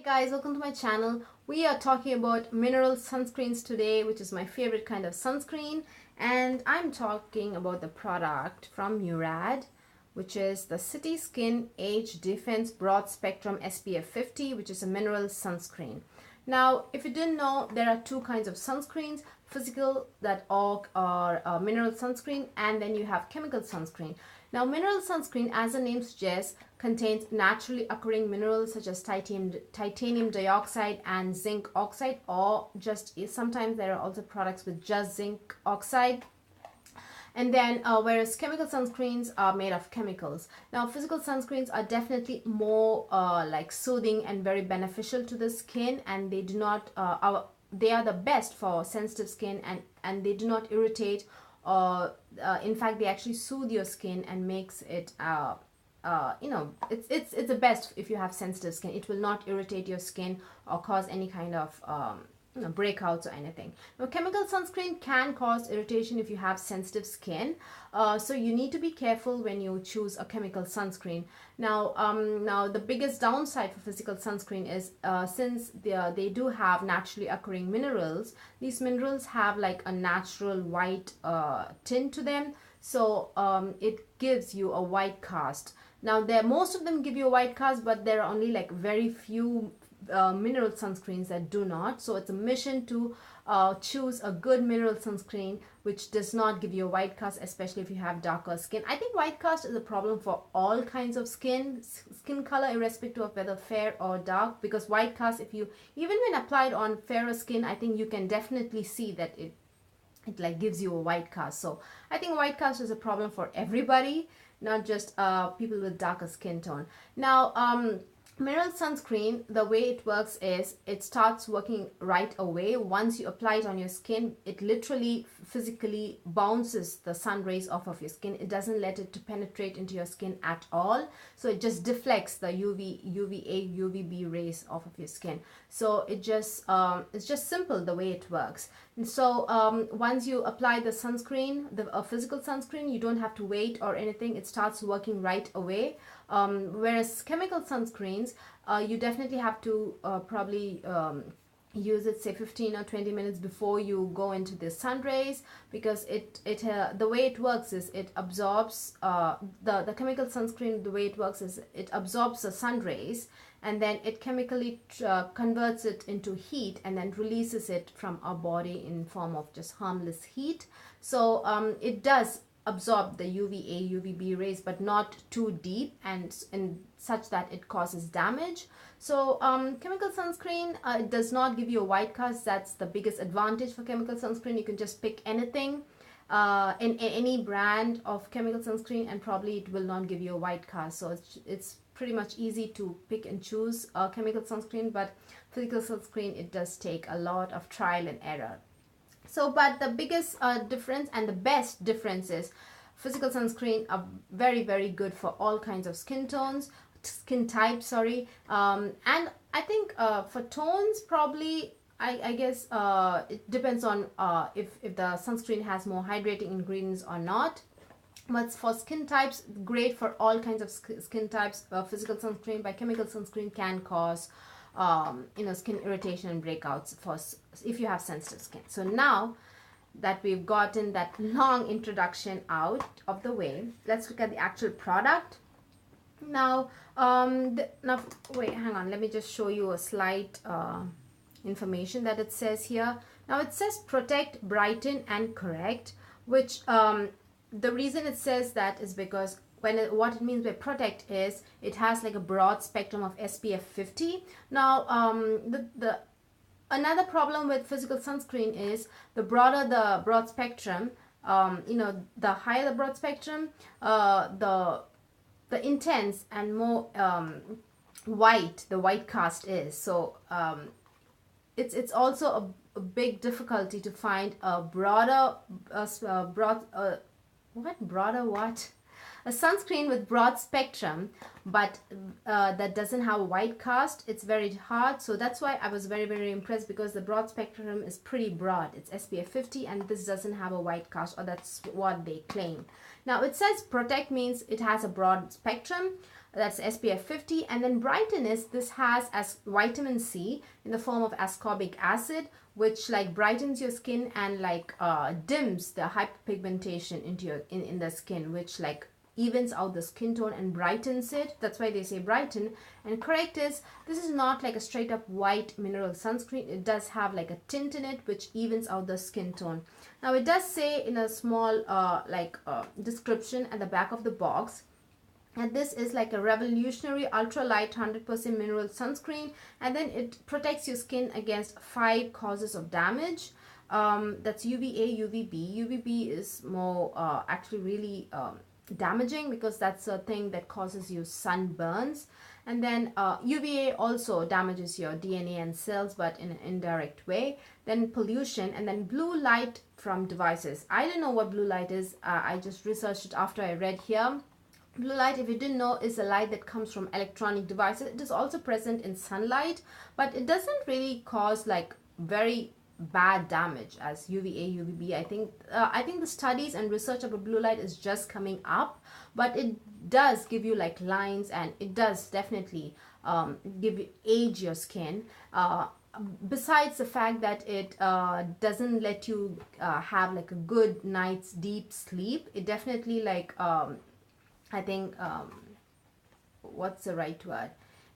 Guys, welcome to my channel. We are talking about mineral sunscreens today, which is my favorite kind of sunscreen, and I'm talking about the product from Murad, which is the City Skin Age Defense Broad Spectrum SPF 50, which is a mineral sunscreen. Now, if you didn't know, there are two kinds of sunscreens: physical that are mineral sunscreen, and then you have chemical sunscreen. Now, mineral sunscreen, as the name suggests, contains naturally occurring minerals such as titanium dioxide and zinc oxide, or just sometimes there are also products with just zinc oxide. And then whereas chemical sunscreens are made of chemicals. Now, physical sunscreens are definitely more like soothing and very beneficial to the skin, and they do not they are the best for sensitive skin, and they do not irritate, or in fact they actually soothe your skin and makes it it's the best if you have sensitive skin. It will not irritate your skin or cause any kind of breakouts or anything. Now, chemical sunscreen can cause irritation if you have sensitive skin, so you need to be careful when you choose a chemical sunscreen. Now the biggest downside for physical sunscreen is since they do have naturally occurring minerals, these minerals have like a natural white tint to them, so it gives you a white cast. Now, most of them give you a white cast, but there are only like very few mineral sunscreens that do not. So it's a mission to choose a good mineral sunscreen which does not give you a white cast, especially if you have darker skin. I think white cast is a problem for all kinds of skin color, irrespective of whether fair or dark, because white cast, if you even when applied on fairer skin, I think you can definitely see that it like gives you a white cast. So I think white cast is a problem for everybody, not just people with darker skin tone. Now, mineral sunscreen, the way it works is it starts working right away. Once you apply it on your skin, it literally physically bounces the sun rays off of your skin. It doesn't let it to penetrate into your skin at all. So it just deflects the UVA, UVB rays off of your skin. So it's just simple the way it works. And so once you apply the sunscreen, a physical sunscreen, you don't have to wait or anything. It starts working right away. Whereas chemical sunscreens, you definitely have to probably use it say 15 or 20 minutes before you go into the sun rays, because the way it works is it absorbs the chemical sunscreen. The way it works is it absorbs the sun rays, and then it chemically converts it into heat and then releases it from our body in form of just harmless heat. So it does absorb the UVA, UVB rays, but not too deep and such that it causes damage. So chemical sunscreen, it does not give you a white cast. That's the biggest advantage for chemical sunscreen. You can just pick anything in any brand of chemical sunscreen, and probably it will not give you a white cast. So it's pretty much easy to pick and choose a chemical sunscreen, but physical sunscreen, it does take a lot of trial and error. So, but the biggest difference and the best difference is physical sunscreen are very, very good for all kinds of skin types, sorry. And I think for tones, probably, I guess it depends on if the sunscreen has more hydrating ingredients or not. But for skin types, great for all kinds of skin types. Physical sunscreen by chemical sunscreen can cause skin irritation and breakouts if you have sensitive skin. So now that we've gotten that long introduction out of the way, let's look at the actual product. Now, wait, hang on. Let me just show you a slight information that it says here. Now it says protect, brighten, and correct, which the reason it says that is because what it means by protect is it has like a broad spectrum of SPF 50. Now, another problem with physical sunscreen is the broader the broad spectrum, the higher the broad spectrum, the intense and more white the white cast is. So it's also a big difficulty to find a a sunscreen with broad spectrum, but that doesn't have a white cast. It's very hard. So that's why I was very, very impressed, because the broad spectrum is pretty broad. It's SPF 50, and this doesn't have a white cast, or that's what they claim. Now it says protect means it has a broad spectrum. that's SPF 50. And then brightness, this has as vitamin C in the form of ascorbic acid, which like brightens your skin and like dims the hyperpigmentation into your in the skin, which like evens out the skin tone and brightens it. That's why they say brighten. And correct is, this is not like a straight up white mineral sunscreen. It does have like a tint in it which evens out the skin tone. Now it does say in a small description at the back of the box, and this is like a revolutionary ultralight 100% mineral sunscreen, and then it protects your skin against 5 causes of damage. That's UVA, UVB. UVB is more actually really damaging because that's a thing that causes you sunburns. And then UVA also damages your DNA and cells, but in an indirect way. Then pollution, and then blue light from devices. I don't know what blue light is. I just researched it after I read here. Blue light, if you didn't know, is a light that comes from electronic devices. It is also present in sunlight, but it doesn't really cause like very bad damage as UVA, UVB. I think the studies and research about blue light is just coming up, but it does give you like lines, and it does definitely age your skin. Besides the fact that it doesn't let you have like a good night's deep sleep, it definitely like I think what's the right word?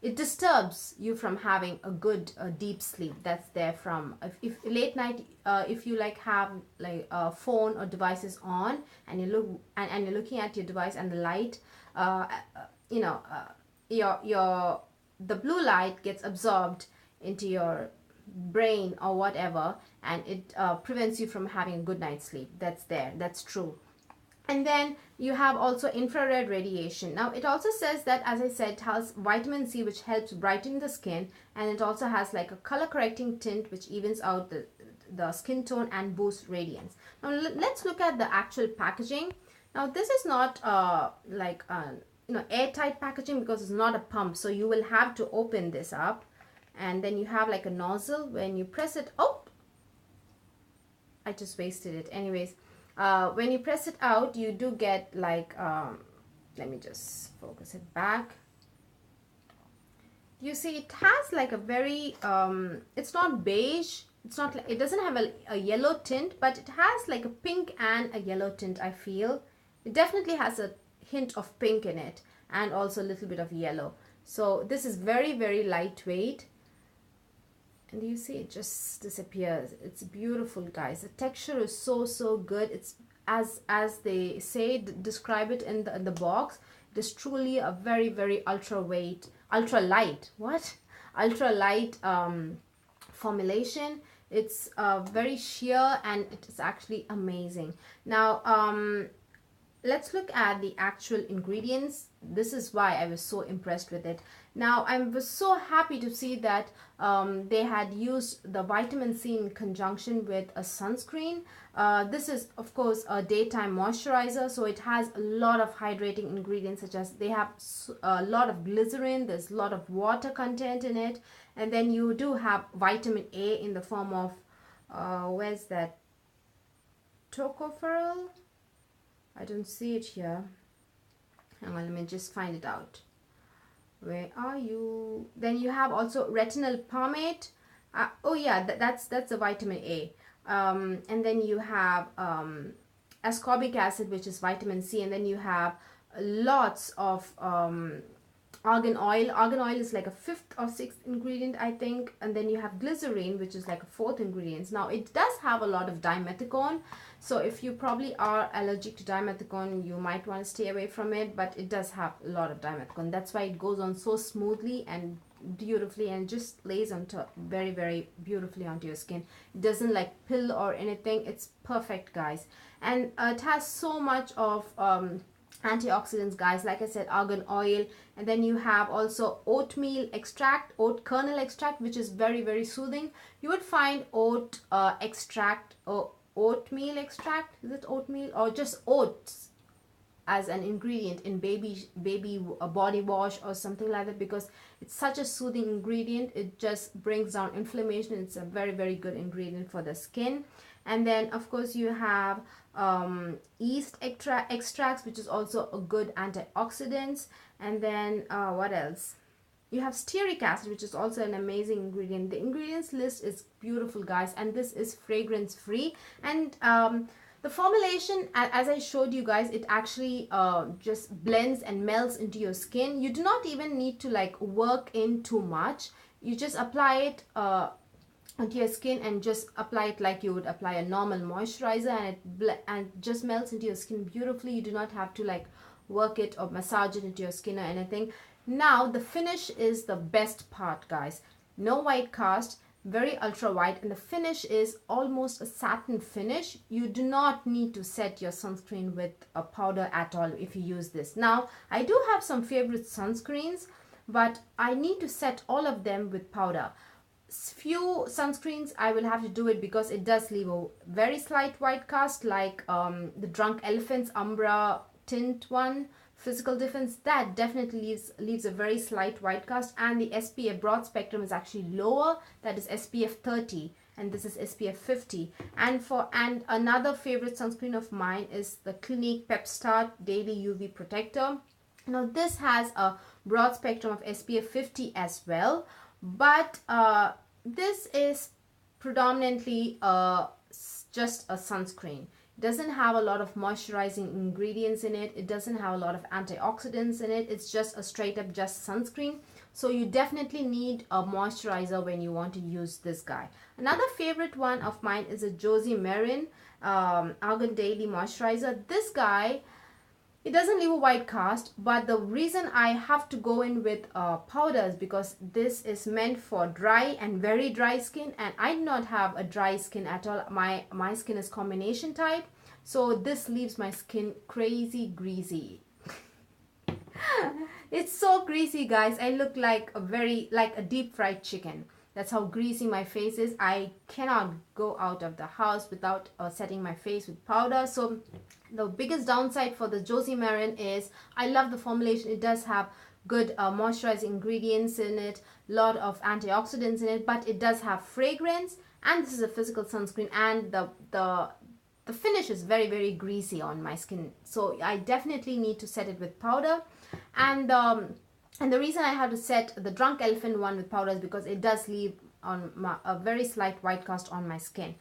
It disturbs you from having a good deep sleep. That's there from if late night if you like have like a phone or devices on, and you look and you're looking at your device and the light, your the blue light gets absorbed into your brain or whatever, and it prevents you from having a good night's sleep. That's there. That's true. And then you have also infrared radiation. Now it also says that, as I said, it has vitamin C which helps brighten the skin, and it also has like a color correcting tint which evens out the skin tone and boosts radiance. Now let's look at the actual packaging. Now this is not airtight packaging because it's not a pump, so you will have to open this up, and then you have like a nozzle. When you press it, oh, I just wasted it. Anyways, when you press it out, you do get like let me just focus it back. You see it has like a very it's not beige, it's not like, it doesn't have a yellow tint, but it has like a pink and a yellow tint. I feel it definitely has a hint of pink in it, and also a little bit of yellow. So this is very, very lightweight. And you see it just disappears. It's beautiful, guys. The texture is so good. It's as they say, describe it in the box. It is truly a very, very ultralight formulation. It's very sheer, and it is actually amazing. Now let's look at the actual ingredients. This is why I was so impressed with it. Now I was so happy to see that they had used the vitamin C in conjunction with a sunscreen. This is of course a daytime moisturizer, so it has a lot of hydrating ingredients, such as they have a lot of glycerin, there's a lot of water content in it, and then you do have vitamin A in the form of where's that, tocopherol? I don't see it here. Hang on, let me just find it out. Where are you? Then you have also retinol pomade. Oh yeah, that's a vitamin A. And then you have ascorbic acid, which is vitamin C, and then you have lots of argan oil. Argan oil is like a 5th or 6th ingredient, I think, and then you have glycerine, which is like a 4th ingredient. Now it does have a lot of dimethicone, so if you probably are allergic to dimethicone, you might want to stay away from it, but it does have a lot of dimethicone. That's why it goes on so smoothly and beautifully, and just lays on top very, very beautifully onto your skin. It doesn't like pill or anything. It's perfect, guys. And it has so much of antioxidants, guys. Like I said, argan oil, and then you have also oatmeal extract, oat kernel extract, which is very, very soothing. You would find oat extract or oatmeal extract, is it oatmeal, or just oats as an ingredient in baby body wash or something like that, because it's such a soothing ingredient. It just brings down inflammation. It's a very, very good ingredient for the skin. And then of course you have yeast extracts, which is also a good antioxidant. And then what else? You have stearic acid, which is also an amazing ingredient. The ingredients list is beautiful, guys, and this is fragrance free. And the formulation, as I showed you guys, it actually just blends and melts into your skin. You do not even need to like work in too much. You just apply it onto your skin and just apply it like you would apply a normal moisturizer, and it just melts into your skin beautifully. You do not have to like work it or massage it into your skin or anything. Now the finish is the best part, guys. No white cast, very ultra white, and the finish is almost a satin finish. You do not need to set your sunscreen with a powder at all if you use this. Now I do have some favorite sunscreens, but I need to set all of them with powder. Few sunscreens I will have to do it because it does leave a very slight white cast, like the Drunk Elephant's Umbra Tinte one, physical difference, that definitely leaves a very slight white cast. And the SPF broad spectrum is actually lower, that is SPF 30, and this is SPF 50. And another favorite sunscreen of mine is the Clinique Pep-Start Daily UV Protector. Now this has a broad spectrum of SPF 50 as well, but this is predominantly just a sunscreen. It doesn't have a lot of moisturizing ingredients in it. It doesn't have a lot of antioxidants in it. It's just a straight up just sunscreen. So you definitely need a moisturizer when you want to use this guy. Another favorite one of mine is a Josie Maran Argan Daily Moisturizer. This guy, it doesn't leave a white cast, but the reason I have to go in with powder is because this is meant for dry and very dry skin, and I do not have a dry skin at all. My skin is combination type, so this leaves my skin crazy greasy. It's so greasy, guys. I look like a deep fried chicken. That's how greasy my face is. I cannot go out of the house without setting my face with powder. So the biggest downside for the Josie Maran is I love the formulation. It does have good moisturizing ingredients in it, a lot of antioxidants in it, but it does have fragrance, and this is a physical sunscreen, and the finish is very, very greasy on my skin. So I definitely need to set it with powder. And the reason I have to set the Drunk Elephant one with powder is because it does leave on a very slight white cast on my skin.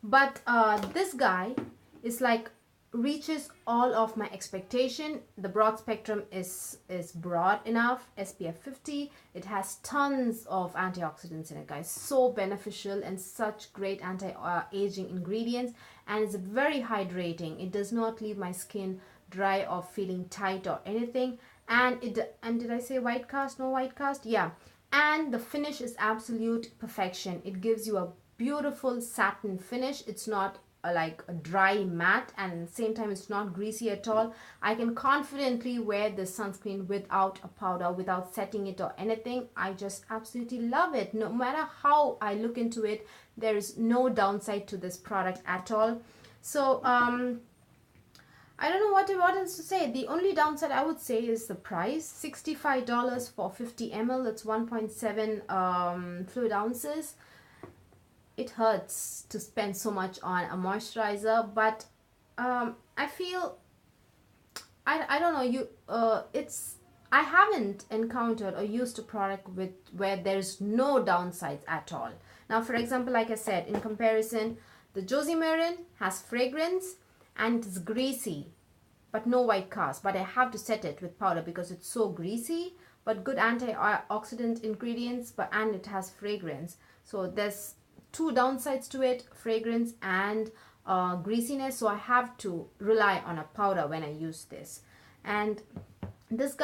But this guy is like reaches all of my expectation. The broad spectrum is broad enough, SPF 50. It has tons of antioxidants in it, guys. So beneficial and such great anti-aging ingredients, and it's very hydrating. It does not leave my skin dry or feeling tight or anything. And did I say white cast? No white cast? Yeah. And the finish is absolute perfection. It gives you a beautiful satin finish. It's not like a dry matte, and at the same time it's not greasy at all. I can confidently wear this sunscreen without a powder, without setting it or anything. I just absolutely love it. No matter how I look into it, there is no downside to this product at all. So I don't know what else to say. The only downside I would say is the price. $65 for 50 ml. That's 1.7 fluid ounces. It hurts to spend so much on a moisturizer, but I feel I don't know, I haven't encountered or used a product where there's no downsides at all. Now, for example, like I said, in comparison, the Josie Maran has fragrance and it's greasy, but no white cast. But I have to set it with powder because it's so greasy, but good antioxidant ingredients, and it has fragrance. So there's two downsides to it, fragrance and greasiness. So I have to rely on a powder when I use this. And this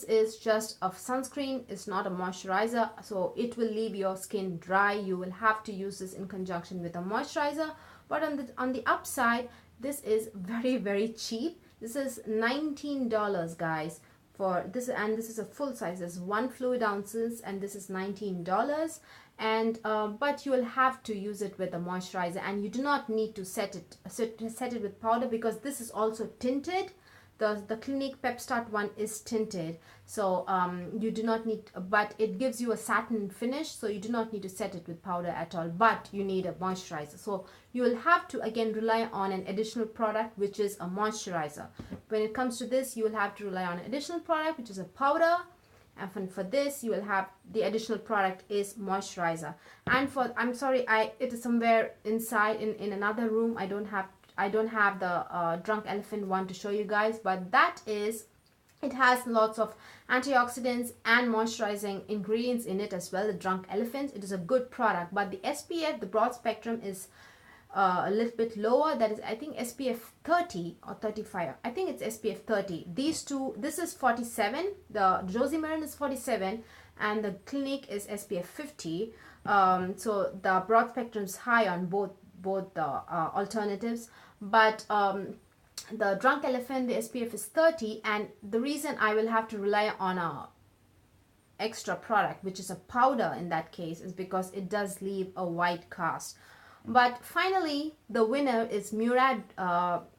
is just a sunscreen. It's not a moisturizer, so it will leave your skin dry. You will have to use this in conjunction with a moisturizer. But on the upside, this is very, very cheap. This is $19, guys, for this, and this is a full size. This is 1 fluid ounces, and this is $19. And but you will have to use it with a moisturizer, and you do not need to set it with powder because this is also tinted. the Clinique Pep-Start one is tinted, so you do not need, but it gives you a satin finish, so you do not need to set it with powder at all, but you need a moisturizer. So you will have to again rely on an additional product, which is a moisturizer. When it comes to this, you will have to rely on an additional product, which is a powder. And for this, you will have the additional product is moisturizer. And for, I'm sorry, it is somewhere inside in another room. I don't have the Drunk Elephant one to show you guys, but that is, it has lots of antioxidants and moisturizing ingredients in it as well. The Drunk Elephant, it is a good product, but the SPF, the broad spectrum, is a little bit lower. That is, I think, SPF 30 or 35. I think it's SPF 30. These two, this is 47. The Josie Maran is 47, and the Clinique is SPF 50. So the broad spectrum is high on both the alternatives, but the Drunk Elephant, the SPF is 30, and the reason I will have to rely on a extra product, which is a powder in that case, is because it does leave a white cast. But finally, the winner is Murad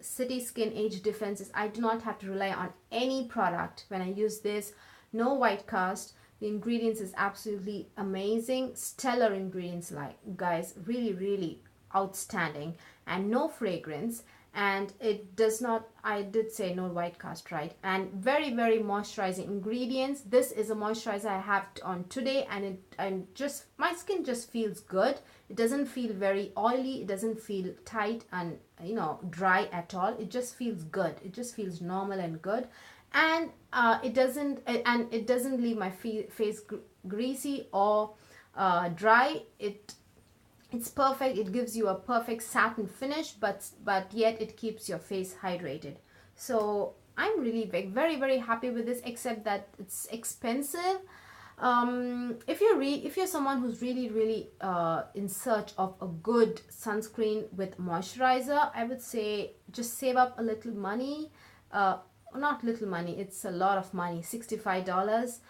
City Skin Age Defenses. I do not have to rely on any product when I use this. No white cast. The ingredients is absolutely amazing. Stellar ingredients, like, guys, really, really outstanding. And no fragrance. And it does not, I did say no white cast, right? And very, very moisturizing ingredients. This is a moisturizer I have on today, and my skin just feels good. It doesn't feel very oily, it doesn't feel tight and, you know, dry at all. It just feels good. It just feels normal and good. And it doesn't leave my face greasy or dry. It's perfect. It gives you a perfect satin finish, but yet it keeps your face hydrated. So I'm really very, very happy with this, except that it's expensive. If you're someone who's really in search of a good sunscreen with moisturizer, I would say just save up a little money. Not little money, it's a lot of money, $65.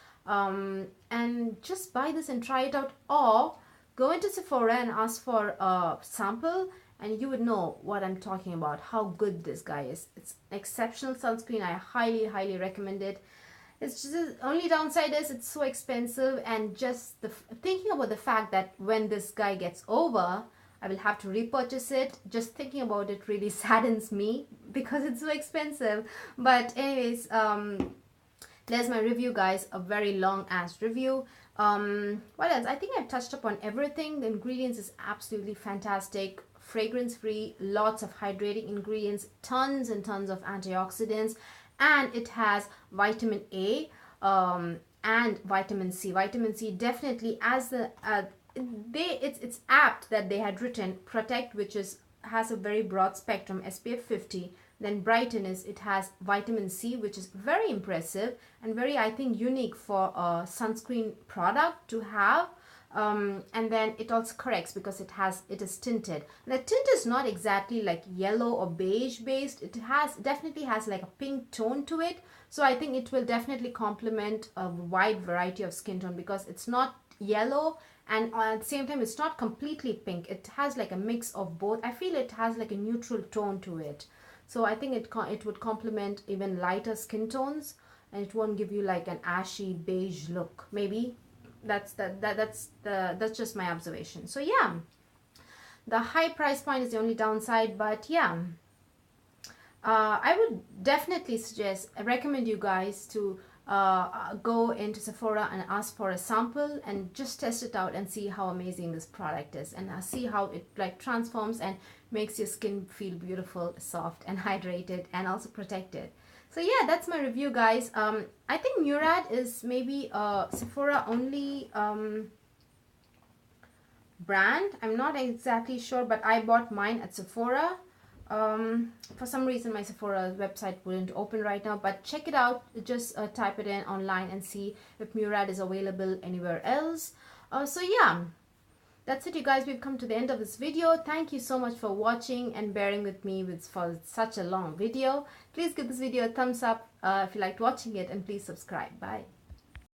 And just buy this and try it out, or go into Sephora and ask for a sample, and you would know what I'm talking about, how good this guy is. It's an exceptional sunscreen. I highly recommend it. It's just, the only downside is it's so expensive, and just thinking about the fact that when this guy gets over, I will have to repurchase it. Just thinking about it really saddens me because it's so expensive. But anyways, there's my review, guys. A very long ass review. What else? I think I've touched upon everything. The ingredients is absolutely fantastic. Fragrance free, lots of hydrating ingredients, tons and tons of antioxidants, and it has vitamin A and vitamin C. Vitamin C definitely, as the it's apt that they had written protect, which has a very broad spectrum, SPF 50. Then brighten it has vitamin C, which is very impressive and very, I think, unique for a sunscreen product to have. And then it also corrects because it is tinted. And the tint is not exactly like yellow or beige based. It definitely has like a pink tone to it. So I think it will definitely complement a wide variety of skin tone, because it's not yellow and at the same time it's not completely pink. It has like a mix of both. I feel it has like a neutral tone to it. So I think it would complement even lighter skin tones, and it won't give you like an ashy beige look. Maybe that's just my observation. So yeah, the high price point is the only downside, but yeah, I would definitely recommend you guys to go into Sephora and ask for a sample and just test it out and see how amazing this product is, and see how it like transforms and makes your skin feel beautiful, soft and hydrated, and also protected. So yeah, that's my review, guys. I think Murad is maybe a Sephora only brand. I'm not exactly sure, but I bought mine at Sephora. For some reason my Sephora website wouldn't open right now, but check it out. Just type it in online and see if Murad is available anywhere else. So yeah, that's it, you guys. We've come to the end of this video. Thank you so much for watching and bearing with me for such a long video. Please give this video a thumbs up if you liked watching it, and please subscribe. Bye.